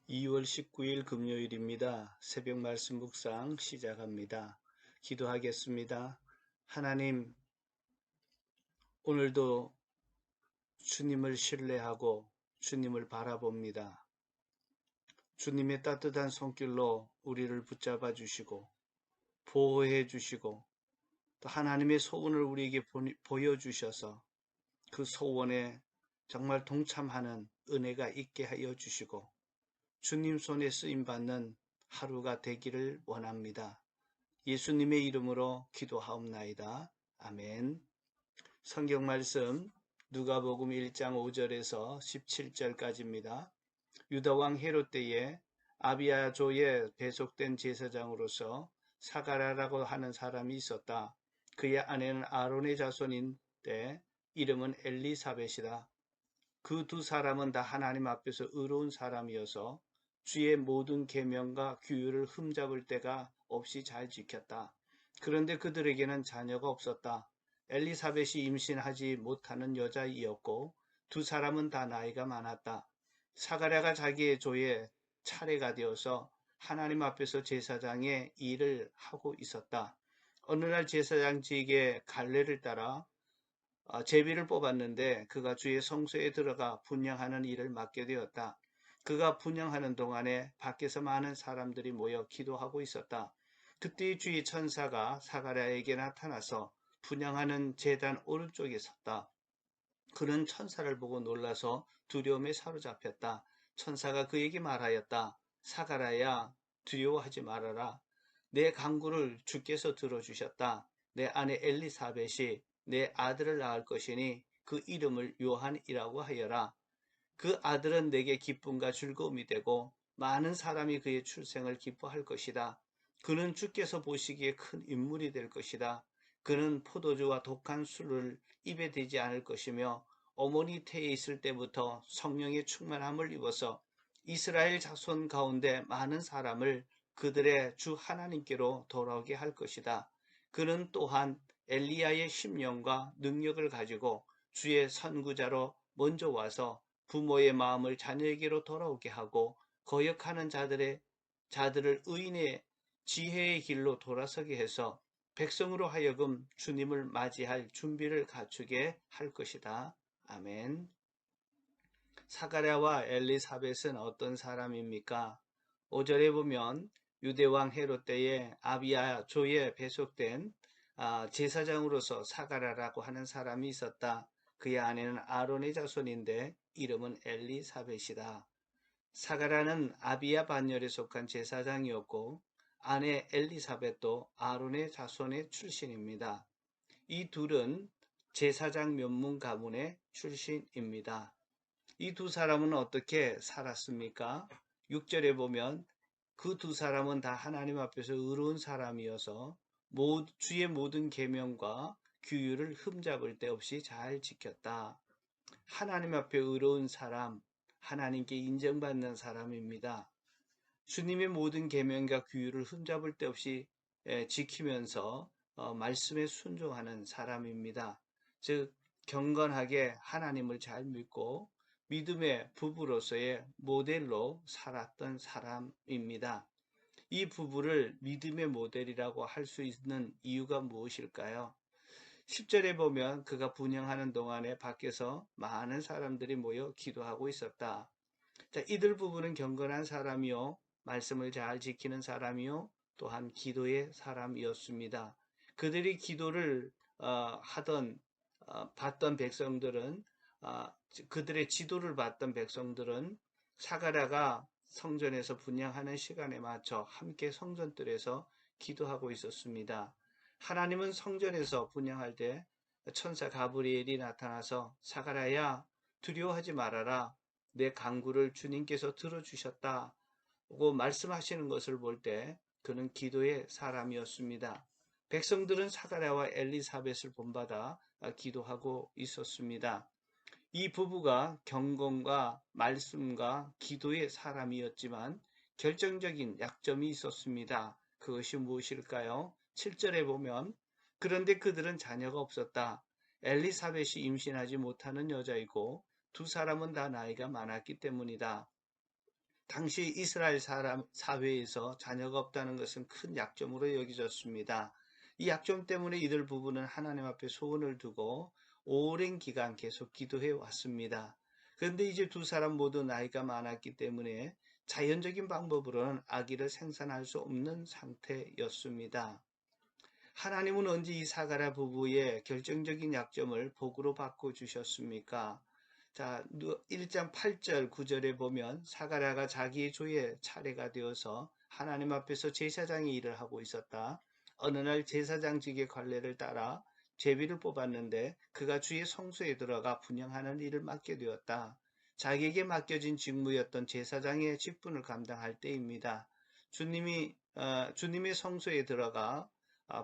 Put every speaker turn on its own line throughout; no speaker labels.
2월 19일 금요일입니다. 새벽 말씀 묵상 시작합니다. 기도하겠습니다. 하나님, 오늘도 주님을 신뢰하고 주님을 바라봅니다. 주님의 따뜻한 손길로 우리를 붙잡아 주시고 보호해 주시고 또 하나님의 소원을 우리에게 보여주셔서 그 소원에 정말 동참하는 은혜가 있게 하여 주시고 주님 손에 쓰임받는 하루가 되기를 원합니다. 예수님의 이름으로 기도하옵나이다. 아멘. 성경 말씀 누가복음 1장 5절에서 17절까지입니다. 유다왕 헤롯 때에 아비야조에 배속된 제사장으로서 사가랴라고 하는 사람이 있었다. 그의 아내는 아론의 자손인데 이름은 엘리사벳이다. 그 두 사람은 다 하나님 앞에서 의로운 사람이어서 주의 모든 계명과 규율을 흠잡을 데가 없이 잘 지켰다. 그런데 그들에게는 자녀가 없었다. 엘리사벳이 임신하지 못하는 여자이었고 두 사람은 다 나이가 많았다. 사가랴가 자기의 조에 차례가 되어서 하나님 앞에서 제사장의 일을 하고 있었다. 어느 날 제사장직에 갈례를 따라 제비를 뽑았는데 그가 주의 성소에 들어가 분향하는 일을 맡게 되었다. 그가 분향하는 동안에 밖에서 많은 사람들이 모여 기도하고 있었다. 그때 주의 천사가 사가랴에게 나타나서 분향하는 제단 오른쪽에 섰다. 그는 천사를 보고 놀라서 두려움에 사로잡혔다. 천사가 그에게 말하였다. 사가랴야, 두려워하지 말아라. 내 간구를 주께서 들어주셨다. 내 아내 엘리사벳이 내 아들을 낳을 것이니 그 이름을 요한이라고 하여라. 그 아들은 내게 기쁨과 즐거움이 되고 많은 사람이 그의 출생을 기뻐할 것이다. 그는 주께서 보시기에 큰 인물이 될 것이다. 그는 포도주와 독한 술을 입에 대지 않을 것이며 어머니 태에 있을 때부터 성령의 충만함을 입어서 이스라엘 자손 가운데 많은 사람을 그들의 주 하나님께로 돌아오게 할 것이다. 그는 또한 엘리야의 심령과 능력을 가지고 주의 선구자로 먼저 와서 부모의 마음을 자녀에게로 돌아오게 하고 거역하는 자들을 의인의 지혜의 길로 돌아서게 해서 백성으로 하여금 주님을 맞이할 준비를 갖추게 할 것이다. 아멘. 사가랴와 엘리사벳은 어떤 사람입니까? 5절에 보면 유대왕 헤롯 때에 아비야 조에 배속된 제사장으로서 사가랴라고 하는 사람이 있었다. 그의 아내는 아론의 자손인데 이름은 엘리사벳이다. 사가랴는 아비야 반열에 속한 제사장이었고 아내 엘리사벳도 아론의 자손의 출신입니다. 이 둘은 제사장 면문 가문의 출신입니다. 이 두 사람은 어떻게 살았습니까? 6절에 보면 그 두 사람은 다 하나님 앞에서 의로운 사람이어서 주의 모든 계명과 규율을 흠잡을 데 없이 잘 지켰다. 하나님 앞에 의로운 사람, 하나님께 인정받는 사람입니다. 주님의 모든 계명과 규율을 흠잡을 데 없이 지키면서 말씀에 순종하는 사람입니다. 즉 경건하게 하나님을 잘 믿고 믿음의 부부로서의 모델로 살았던 사람입니다. 이 부부를 믿음의 모델이라고 할 수 있는 이유가 무엇일까요? 10절에 보면 그가 분향하는 동안에 밖에서 많은 사람들이 모여 기도하고 있었다. 자, 이들 부부는 경건한 사람이요, 말씀을 잘 지키는 사람이요, 또한 기도의 사람이었습니다. 그들이 기도를 받던 백성들은 그들의 지도를 받던 백성들은 사가랴가 성전에서 분향하는 시간에 맞춰 함께 성전뜰에서 기도하고 있었습니다. 하나님은 성전에서 분향할 때 천사 가브리엘이 나타나서 사가랴야 두려워하지 말아라. 내 간구를 주님께서 들어주셨다고 말씀하시는 것을 볼 때 그는 기도의 사람이었습니다. 백성들은 사가랴와 엘리사벳을 본받아 기도하고 있었습니다. 이 부부가 경건과 말씀과 기도의 사람이었지만 결정적인 약점이 있었습니다. 그것이 무엇일까요? 7절에 보면 그런데 그들은 자녀가 없었다. 엘리사벳이 임신하지 못하는 여자이고 두 사람은 다 나이가 많았기 때문이다. 당시 이스라엘 사회에서 자녀가 없다는 것은 큰 약점으로 여겨졌습니다. 이 약점 때문에 이들 부부는 하나님 앞에 소원을 두고 오랜 기간 계속 기도해 왔습니다. 그런데 이제 두 사람 모두 나이가 많았기 때문에 자연적인 방법으로는 아기를 생산할 수 없는 상태였습니다. 하나님은 언제 이 사가랴 부부의 결정적인 약점을 복으로 바꿔주셨습니까? 자, 1장 8절, 9절에 보면 사가랴가 자기의 조의 차례가 되어서 하나님 앞에서 제사장의 일을 하고 있었다. 어느 날 제사장직의 관례를 따라 제비를 뽑았는데 그가 주의 성소에 들어가 분향하는 일을 맡게 되었다. 자기에게 맡겨진 직무였던 제사장의 직분을 감당할 때입니다. 주님의 성소에 들어가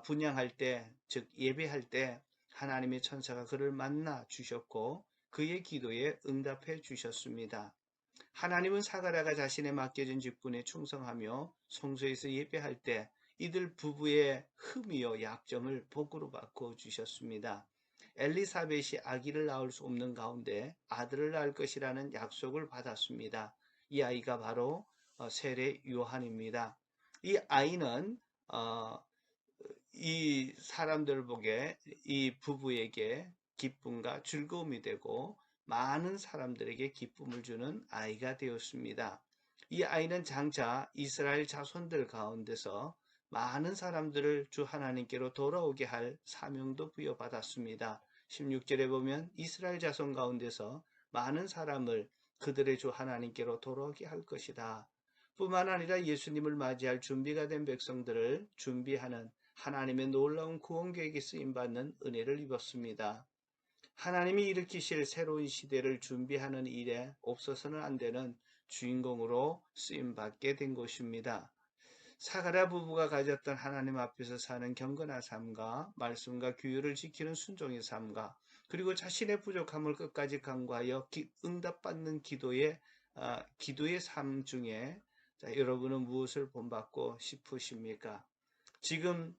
분향할 때, 즉 예배할 때 하나님의 천사가 그를 만나 주셨고 그의 기도에 응답해 주셨습니다. 하나님은 사가랴가 자신의 맡겨진 직분에 충성하며 성소에서 예배할 때 이들 부부의 흠이요 약점을 복으로 바꿔 주셨습니다. 엘리사벳이 아기를 낳을 수 없는 가운데 아들을 낳을 것이라는 약속을 받았습니다. 이 아이가 바로 세례 요한입니다. 이 아이는 이 사람들 보기에 이 부부에게 기쁨과 즐거움이 되고 많은 사람들에게 기쁨을 주는 아이가 되었습니다. 이 아이는 장차 이스라엘 자손들 가운데서 많은 사람들을 주 하나님께로 돌아오게 할 사명도 부여받았습니다. 16절에 보면 이스라엘 자손 가운데서 많은 사람을 그들의 주 하나님께로 돌아오게 할 것이다. 뿐만 아니라 예수님을 맞이할 준비가 된 백성들을 준비하는 하나님의 놀라운 구원 계획에 쓰임받는 은혜를 입었습니다. 하나님이 일으키실 새로운 시대를 준비하는 일에 없어서는 안 되는 주인공으로 쓰임받게 된 것입니다. 사가랴 부부가 가졌던 하나님 앞에서 사는 경건한 삶과 말씀과 규율을 지키는 순종의 삶과 그리고 자신의 부족함을 끝까지 간구하여 응답받는 기도의 삶 중에 여러분은 무엇을 본받고 싶으십니까? 지금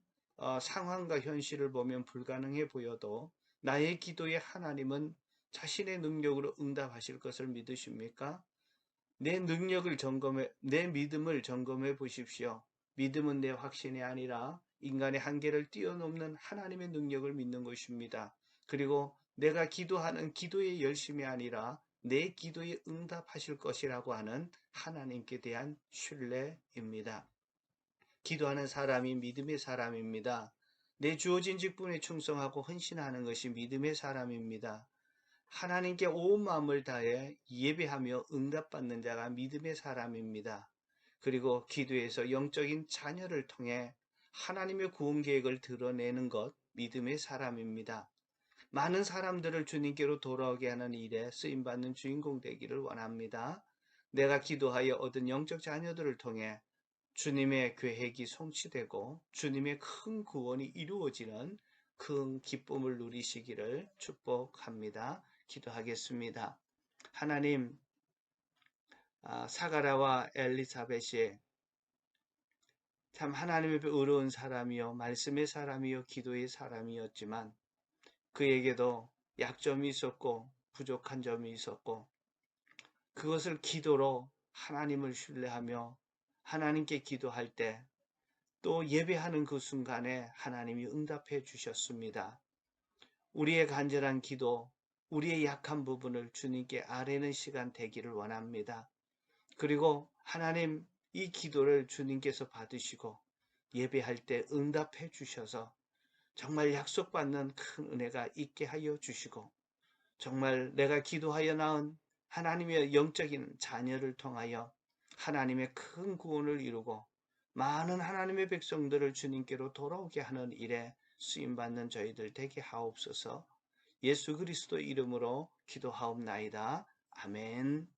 상황과 현실을 보면 불가능해 보여도 나의 기도에 하나님은 자신의 능력으로 응답하실 것을 믿으십니까? 내 믿음을 점검해 보십시오. 믿음은 내 확신이 아니라 인간의 한계를 뛰어넘는 하나님의 능력을 믿는 것입니다. 그리고 내가 기도하는 기도의 열심이 아니라 내 기도에 응답하실 것이라고 하는 하나님께 대한 신뢰입니다. 기도하는 사람이 믿음의 사람입니다. 내 주어진 직분에 충성하고 헌신하는 것이 믿음의 사람입니다. 하나님께 온 마음을 다해 예배하며 응답받는 자가 믿음의 사람입니다. 그리고 기도에서 영적인 자녀를 통해 하나님의 구원 계획을 드러내는 것 믿음의 사람입니다. 많은 사람들을 주님께로 돌아오게 하는 일에 쓰임받는 주인공 되기를 원합니다. 내가 기도하여 얻은 영적 자녀들을 통해 주님의 계획이 성취되고 주님의 큰 구원이 이루어지는 큰 기쁨을 누리시기를 축복합니다. 기도하겠습니다. 하나님, 사가랴와 엘리사벳이 참 하나님 앞에 의로운 사람이요 말씀의 사람이요 기도의 사람이었지만 그에게도 약점이 있었고 부족한 점이 있었고 그것을 기도로 하나님을 신뢰하며 하나님께 기도할 때 또 예배하는 그 순간에 하나님이 응답해 주셨습니다. 우리의 간절한 기도, 우리의 약한 부분을 주님께 아뢰는 시간 되기를 원합니다. 그리고 하나님 이 기도를 주님께서 받으시고 예배할 때 응답해 주셔서 정말 약속받는 큰 은혜가 있게 하여 주시고 정말 내가 기도하여 낳은 하나님의 영적인 자녀를 통하여 하나님의 큰 구원을 이루고 많은 하나님의 백성들을 주님께로 돌아오게 하는 일에 쓰임받는 저희들 되게 하옵소서. 예수 그리스도 이름으로 기도하옵나이다. 아멘.